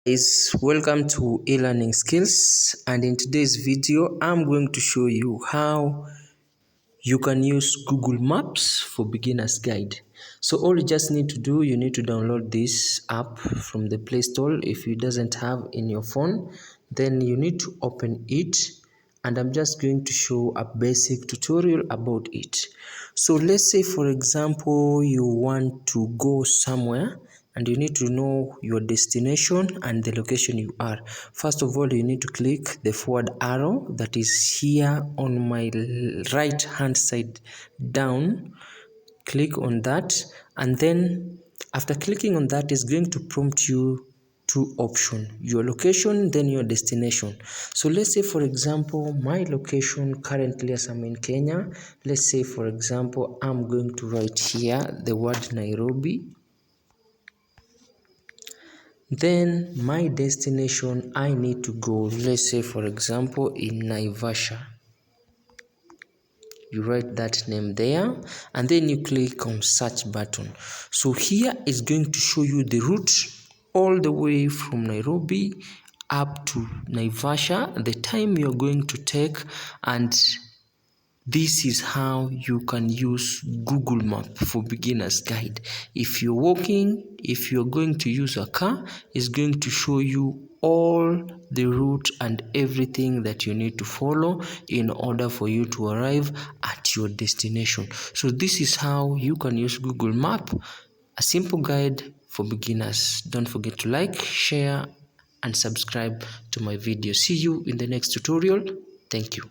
Welcome to e-learning skills, and in today's video I'm going to show you how you can use Google Maps for beginners guide. So all you just need to do, you need to download this app from the Play Store. If you doesn't have in your phone, then you need to open it, and I'm just going to show a basic tutorial about it. So let's say, for example, you want to go somewhere and you need to know your destination and the location you are. First of all, you need to click the forward arrow that is here on my right hand side down. Click on that, and then after clicking on that, it's going to prompt you two options: your location, then your destination. So let's say, for example, my location currently, as I'm in Kenya, let's say, for example, I'm going to write here the word Nairobi. Then my destination, I need to go, let's say, for example, in Naivasha. You write that name there, and then you click on search button. So here is going to show you the route all the way from Nairobi up to Naivasha, the time you're going to take, and this is how you can use Google Map for beginners guide. If you're walking, if you're going to use a car, it's going to show you all the route and everything that you need to follow in order for you to arrive at your destination. So this is how you can use Google Map, a simple guide for beginners. Don't forget to like, share, and subscribe to my video. See you in the next tutorial. Thank you.